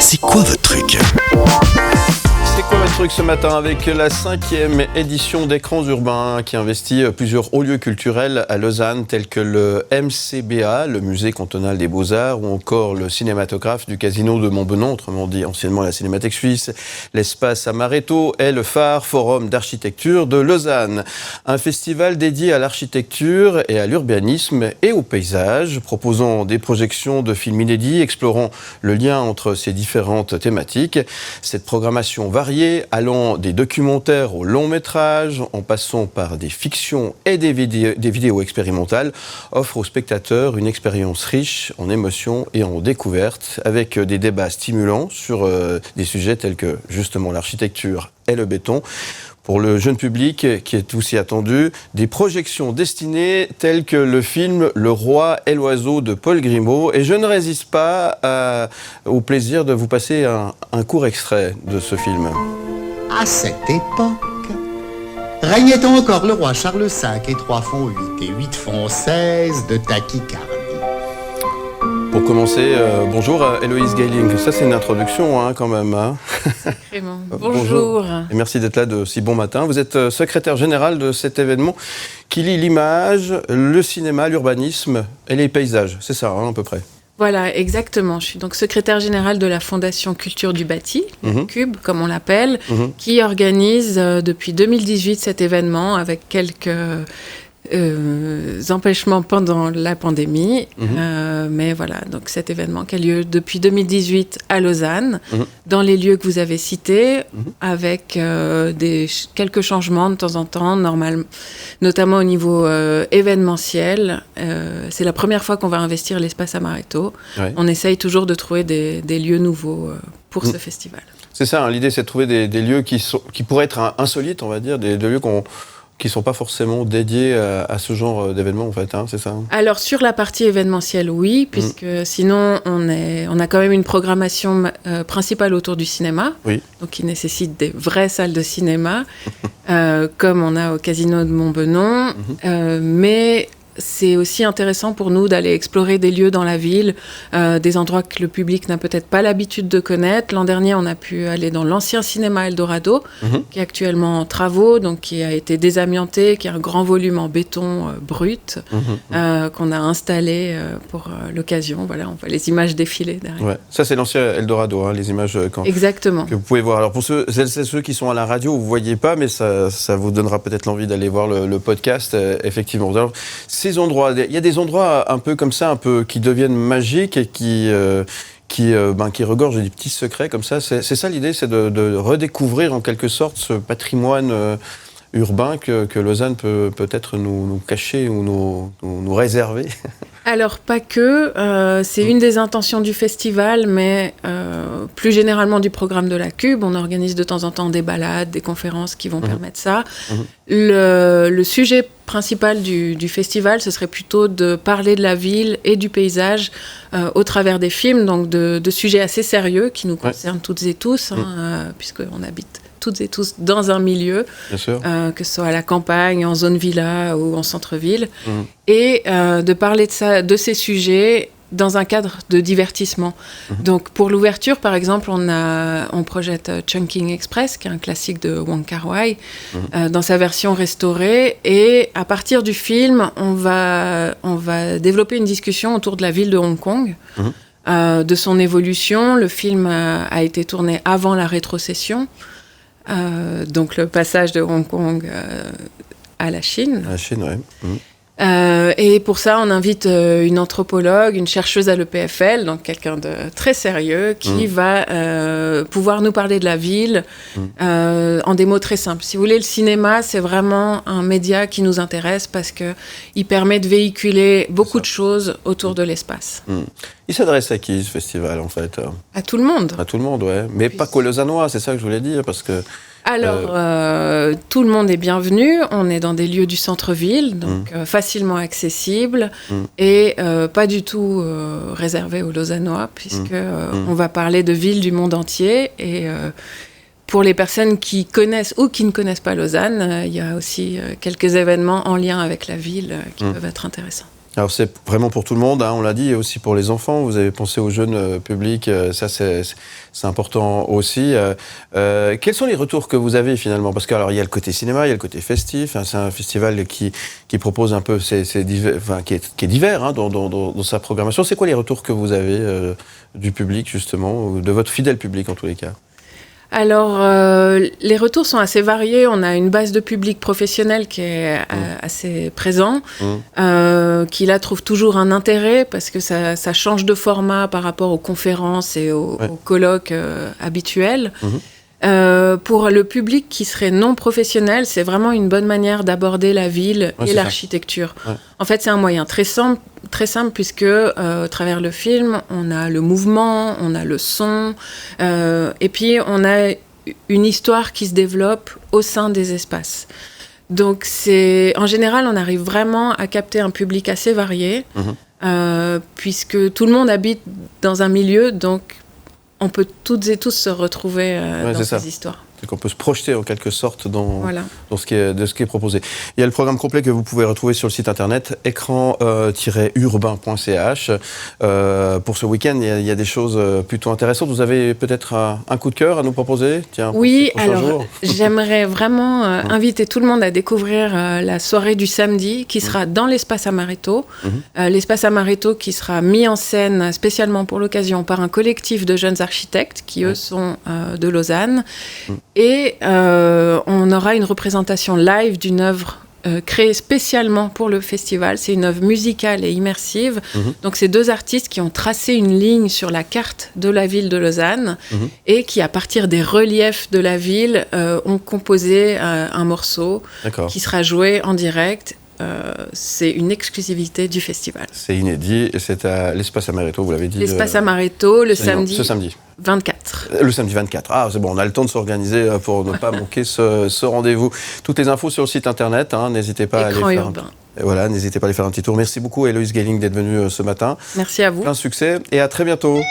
C'est quoi votre truc ? C'est quoi votre truc ce matin avec la 5e édition d'Écrans Urbains qui investit plusieurs hauts lieux culturels à Lausanne tels que le MCBA, le Musée cantonal des Beaux-Arts, ou encore le cinématographe du Casino de Montbenon, autrement dit anciennement la Cinémathèque suisse, l'espace Amaretto et le phare Forum d'architecture de Lausanne. Un festival dédié à l'architecture et à l'urbanisme et au paysage, proposant des projections de films inédits, explorant le lien entre ces différentes thématiques. Cette programmation variée, allant des documentaires au long métrage, en passant par des fictions et des vidéos expérimentales, offre aux spectateurs une expérience riche en émotions et en découvertes, avec des débats stimulants sur des sujets tels que justement l'architecture et le béton. Pour le jeune public qui est aussi attendu, des projections destinées telles que le film Le Roi et l'Oiseau de Paul Grimaud. Et je ne résiste pas au plaisir de vous passer un court extrait de ce film. À cette époque, régnait encore le roi Charles V et 3 font 8 et 8 font 16 de tachycardie. Pour commencer, bonjour Héloïse Geiling. Ça c'est une introduction quand même. Sacrément. Bonjour. Et merci d'être là de si bon matin. Vous êtes secrétaire générale de cet événement qui lie l'image, le cinéma, l'urbanisme et les paysages. C'est ça à peu près. Voilà, exactement. Je suis donc secrétaire générale de la Fondation Culture du Bâti, CUB comme on l'appelle, qui organise depuis 2018 cet événement avec quelques empêchements pendant la pandémie. Mais voilà, donc cet événement qui a lieu depuis 2018 à Lausanne, dans les lieux que vous avez cités, avec quelques changements de temps en temps, notamment au niveau événementiel. C'est la première fois qu'on va investir l'espace Amaretto. Ouais. On essaye toujours de trouver des lieux nouveaux pour ce festival. C'est ça, l'idée c'est de trouver des lieux qui pourraient être insolites, on va dire, des lieux qui ne sont pas forcément dédiés à ce genre d'événements, en fait, c'est ça? Alors, sur la partie événementielle, oui, puisque sinon, on a quand même une programmation principale autour du cinéma, donc qui nécessite des vraies salles de cinéma, comme on a au Casino de Montbenon, mais c'est aussi intéressant pour nous d'aller explorer des lieux dans la ville, des endroits que le public n'a peut-être pas l'habitude de connaître. L'an dernier, on a pu aller dans l'ancien cinéma Eldorado, qui est actuellement en travaux, donc qui a été désamianté, qui a un grand volume en béton brut, qu'on a installé pour l'occasion. Voilà, on voit les images défiler derrière. Ouais. Ça, c'est l'ancien Eldorado, les images Exactement. Que vous pouvez voir. Alors, pour ceux qui sont à la radio, vous ne voyez pas, mais ça vous donnera peut-être l'envie d'aller voir le podcast, effectivement. Alors, ces endroits, il y a des endroits un peu comme ça, un peu qui deviennent magiques et qui regorgent des petits secrets comme ça. C'est ça l'idée, c'est de redécouvrir en quelque sorte ce patrimoine urbain que Lausanne peut peut-être nous cacher ou nous réserver. Alors, pas que. C'est une des intentions du festival, mais plus généralement du programme de la CUB. On organise de temps en temps des balades, des conférences qui vont permettre ça. Le sujet principal du festival, ce serait plutôt de parler de la ville et du paysage au travers des films, donc de sujets assez sérieux qui nous concernent toutes et tous, puisqu'on habite toutes et tous dans un milieu, que ce soit à la campagne, en zone villa ou en centre-ville, et de parler de ces sujets dans un cadre de divertissement. Donc pour l'ouverture, par exemple, on projette Chungking Express, qui est un classique de Wong Kar-wai, dans sa version restaurée, et à partir du film, on va développer une discussion autour de la ville de Hong Kong, de son évolution. Le film a été tourné avant la rétrocession, donc le passage de Hong Kong à la Chine. À la Chine, oui. Et pour ça, on invite une anthropologue, une chercheuse à l'EPFL, donc quelqu'un de très sérieux, qui va pouvoir nous parler de la ville en des mots très simples. Si vous voulez, le cinéma, c'est vraiment un média qui nous intéresse parce qu'il permet de véhiculer beaucoup de choses autour de l'espace. Il s'adresse à qui, ce festival, en fait? À tout le monde. À tout le monde, ouais. Mais pas qu'aux Lausannois, c'est ça que je voulais dire, parce que... Alors, tout le monde est bienvenu. On est dans des lieux du centre-ville, donc facilement accessibles et pas du tout réservés aux Lausannois, puisque on va parler de villes du monde entier. Et pour les personnes qui connaissent ou qui ne connaissent pas Lausanne, il y a aussi quelques événements en lien avec la ville qui peuvent être intéressants. Alors c'est vraiment pour tout le monde, hein, on l'a dit, et aussi pour les enfants. Vous avez pensé aux jeunes publics, ça c'est important aussi. Quels sont les retours que vous avez finalement? Parce qu'il y a le côté cinéma, il y a le côté festif. Hein, c'est un festival qui propose un peu, qui est divers hein, dans sa programmation. C'est quoi les retours que vous avez du public justement, ou de votre fidèle public en tous les cas? Alors, les retours sont assez variés. On a une base de public professionnel qui est assez présent, qui là trouve toujours un intérêt parce que ça change de format par rapport aux conférences et aux colloques habituels. Pour le public qui serait non professionnel, c'est vraiment une bonne manière d'aborder la ville et l'architecture. Ouais. En fait, c'est un moyen très simple puisque à travers le film, on a le mouvement, on a le son, et puis on a une histoire qui se développe au sein des espaces. Donc, en général, on arrive vraiment à capter un public assez varié, puisque tout le monde habite dans un milieu, donc on peut toutes et tous se retrouver dans ces histoires. C'est qu'on peut se projeter en quelque sorte dans ce qui est proposé. Il y a le programme complet que vous pouvez retrouver sur le site internet écran-urbain.ch. Pour ce week-end, il y a des choses plutôt intéressantes. Vous avez peut-être un coup de cœur à nous proposer? Oui, alors j'aimerais vraiment inviter tout le monde à découvrir la soirée du samedi qui sera dans l'espace Amaretto. L'espace Amaretto qui sera mis en scène spécialement pour l'occasion par un collectif de jeunes architectes qui, eux, sont de Lausanne. Et on aura une représentation live d'une œuvre créée spécialement pour le festival. C'est une œuvre musicale et immersive. Donc, c'est deux artistes qui ont tracé une ligne sur la carte de la ville de Lausanne et qui, à partir des reliefs de la ville, ont composé un morceau qui sera joué en direct. C'est une exclusivité du festival. C'est inédit et c'est à l'Espace Amaretto, vous l'avez dit. L'Espace Amaretto, ce samedi 24. Le samedi 24. Ah, c'est bon, on a le temps de s'organiser pour ne pas manquer ce rendez-vous. Toutes les infos sur le site internet, hein, n'hésitez pas à aller faire. Voilà, n'hésitez pas à aller faire un petit tour. Merci beaucoup, Héloïse Gehling, d'être venue ce matin. Merci à vous. Plein de succès et à très bientôt.